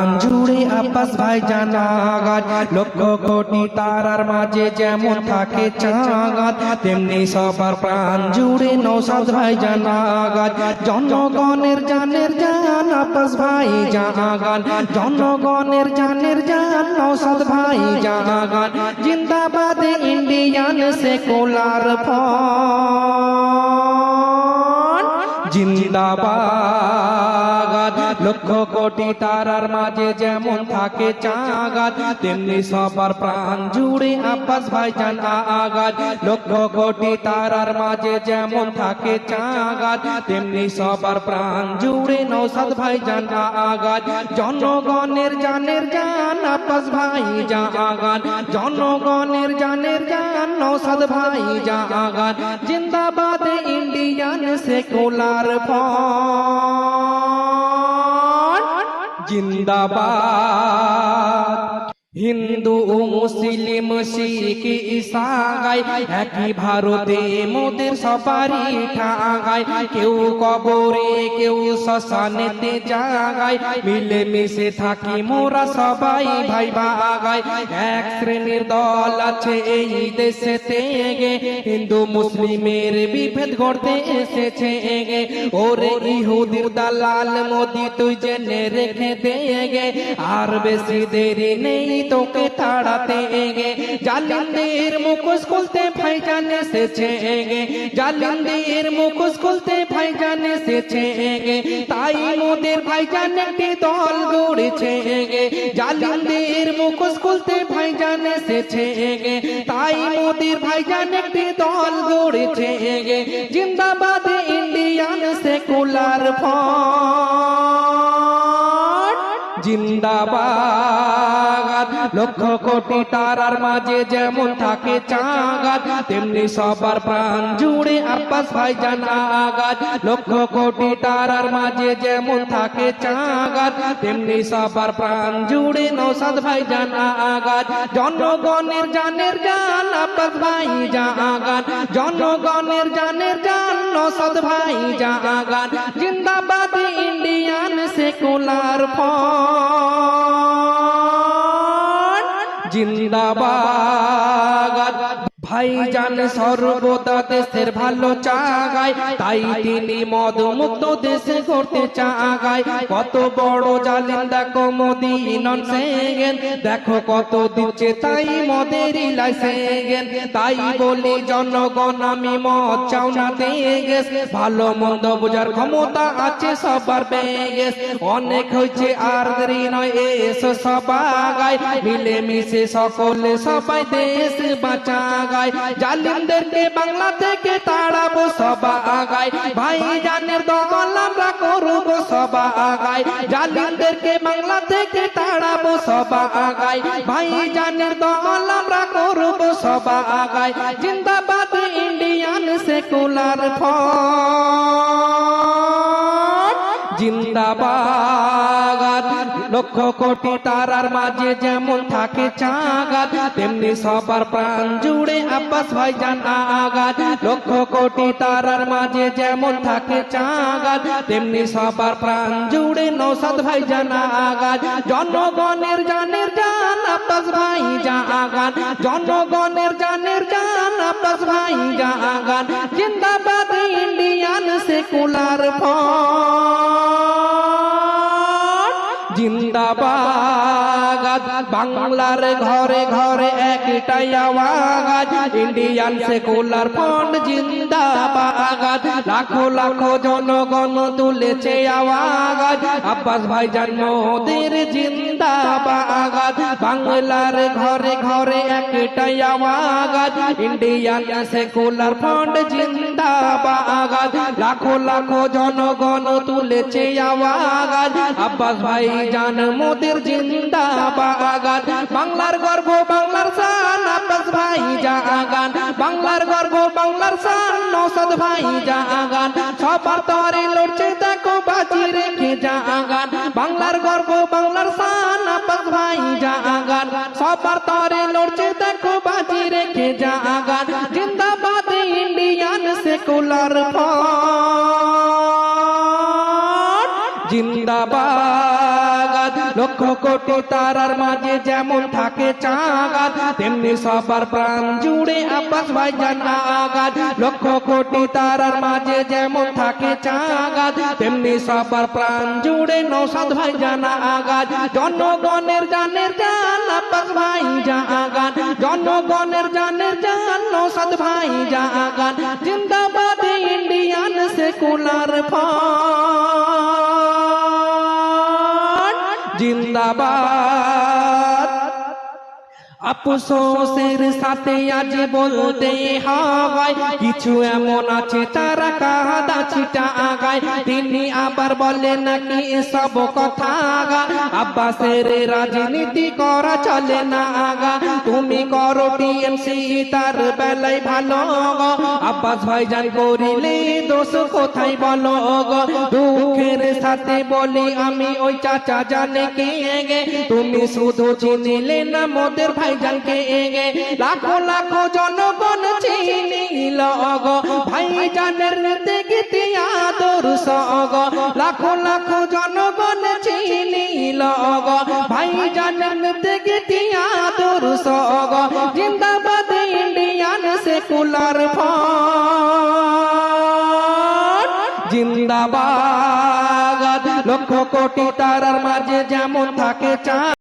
প্রাণ জুড়ে আব্বাস ভাইজান আগাত, লক্ষ কোটি তারার মাঝে যেমন থাকে চাঁদ, তেমনি সবার প্রাণ জুড়ে নওশাদ ভাইজান আগাত। জনগণের জানের জান আব্বাস ভাইজান আগাত, জনগণের জানের জান নওশাদ ভাইজান আগাত। জিন্দাবাদ ইন্ডিয়ান সেকুলার ফ্রন্ট, জিন্দাবাদ। লক্ষ কোটি তারার মাঝে যেমন থাকে চাঁদ, তেমনি সবার প্রাণ জুড়ে আব্বাস ভাইজান আগাত। লক্ষ কোটি তারার মাঝে যেমন থাকে চাঁদ, তেমনি সবার প্রাণ জুড়ে নওশাদ ভাইজান আগাত। জনগণের জানের জান আব্বাস ভাইজান আগাত, জনগণের জানের জান নওশাদ ভাইজান আগাত। জিন্দাবাদ ইন্ডিয়ান সেকুলার ফ্রন্ট, জিন্দাবাদ। হিন্দু ও মুসলিম শিখ ইসাই একই ভারতে মোদের সবারই ঠাগায়, কেউ কবরে কেউ শ্মশানেতে জাগায়, মিলে মিশে থাকি মোরা সবাই ভাই ভাগায়। এক শ্রেণীর দল আছে এই দেশেতে গে, হিন্দু মুসলিমের বিভেদ গড়তে এসেছে গে। ওরে ইহুদির দালাল মোদি তুই জেনে রেখে দে গে, আর বেশি দেরি নেই তোকে তাড়াতে গে। জালিমদের মুখোশ খুলতে ভাইজান এসেছে গে, জালিমদের মুখোশ খুলতে ভাইজান এসেছে গে। তাই মোদের ভাইজান একটি দল গড়েছে গে, জালিমদের মুখোশ খুলতে ভাইজান এসেছে গে। তাই মোদের ভাইজান একটি দল গড়েছে গে। জিন্দাবাদ ইন্ডিয়ান সেকুলার ফ্রন্ট, জিন্দাবাদ। লক্ষ কোটি তারার মাঝে যেমন থাকে চাঁদ, তেমনি সবার প্রাণ জুড়ে আব্বাস ভাইজান আগাত। লক্ষ কোটি তারার মাঝে যেমন থাকে চাঁদ, তেমনি সবার প্রাণ জুড়ে নওশাদ ভাইজান আগাত। জনগণের জানের জান আব্বাস ভাইজান আগাত, জনগণের জানের জান নওশাদ ভাইজান আগাত। জিন্দাবাদ ইন্ডিয়ান সেকুলার ফ্রন্ট, জিন্দাবাদ। ভাইজান সর্বদা দেশের ভালো চাগায়, তাই তিনি মদ মুক্ত দেশে করতে চাগায়। কত বড় জালিম দেখো মোদি নন সেগেন, দেখো কত দিচ্ছে তাই মদেরই লাইসেগেন। তাই বলি জনগণ আমি মদ চাও না দেগেস, ভালো মন্দ বোঝার ক্ষমতা আছে সবার বেগেস। অনেক হয়েছে আর দেরি নয় এসো সবাই, মিলে মিশে সকলে সবাই দেশ বাঁচাগায়। জালিমদেরকে বাংলা থেকে তাড়াবো সবাই, ভাইজানের দল আমরা করবো সবাই। জালিমদেরকে বাংলা থেকে তাড়াবো সবাই, ভাইজানের দল আমরা করবো সবাই। জিন্দাবাদ ইন্ডিয়ান সেকুলার ফ্রন্ট, জিন্দাবাদ। লক্ষ কোটি তারার মাঝে যেমন থাকে চাঁদ, তেমনি সবার প্রাণ জুড়ে আব্বাস ভাইজান আগাত। লক্ষ কোটি তারার মাঝে যেমন থাকে চাঁদ, তেমনি সবার প্রাণ জুড়ে নওশাদ ভাইজান আগাত। জনগণের জানের জান আব্বাস ভাইজান আগাত, জনগণের জানের জান আব্বাস ভাইজান আগাত। জিন্দাবাদ ইন্ডিয়ান সেকুলার ফ্রন্ট, জিন্দাবাদ। বাংলার ঘরে ঘরে একটাই আওয়াজ, ইন্ডিয়ান সেকুলার ফ্রন্ট জিন্দাবাদ। লাখো লাখো জনগণ তুলেছে আওয়াজ, আব্বাস ভাইজান মোদের জিন্দাবাদ। বাংলার ঘরে ঘরে একটাই আওয়াজ, ইন্ডিয়ান সেকুলার ফ্রন্ট জিন্দাবাদ। লাখো লাখো জনগণ তুলেছে আওয়াজ, আব্বাস ভাইজান মোদের জিন্দাবাদ। বাংলার গর্ব বাংলার শান আব্বাস ভাইজান, বাংলার গর্ব বাংলার শান নওশাদ ভাইজান। সবার তরে লড়ছে দেখো বাজি রেখে জাগান, বাংলার গর্ব বাংলার শান আব্বাস ভাইজান। সবার তরে লড়ছে দেখো বাজি রেখে জাগান। জিন্দাবাদ ইন্ডিয়ান সেকুলার ফ্রন্ট, জিন্দাবাদ। লক্ষ কোটি তারার মাঝে যেমন থাকে চাঁদ, তেমনি সবার প্রাণ জুড়ে আব্বাস ভাইজান আগাদ। লক্ষ কোটি তারার মাঝে যেমন থাকে চাঁদ, তেমনি সবার প্রাণ জুড়ে নওশাদ ভাইজান আগাদ। জনগণের জানের জান আব্বাস ভাইজান আগাদ, জনগণের জানের জান নওশাদ ভাইজান আগাদ। জিন্দাবাদ ইন্ডিয়ান সেকুলার ফ্রন্ট, জিন্দাবাদ। আফসোসের সাথে আজ বলতে হয়, কিছু এমন আছে তারা কাদা ছিটা আগায়। তিনি আবার বলে নাকি সব কথা আব্বাসের রাজনীতি করা চলে না আগা। তুমি করো টিএমসি তার বেলায় ভালো, আব্বাস ভাইজান করিলে দোষ কোথায় বলো গো। দুঃখের সাথে বলি আমি ওই চাচা জানে কে গে, তুমি শুধু চিনিলে না মোদের ভাইজানকে গে। লাখো লাখো জনগণ চিনিল গো ভাইজানের দেখতে আদর্শ গো। লাখো লাখো জনগণ চিনিল গো ভাইজানের দেখতে আদর্শ গো। জিন্দাবাদ ইন্ডিয়ান সেকুলার ফ্রন্ট, জিন্দাবাদ। লক্ষ কোটি তারার মাঝে যেমন থাকে চাঁদ,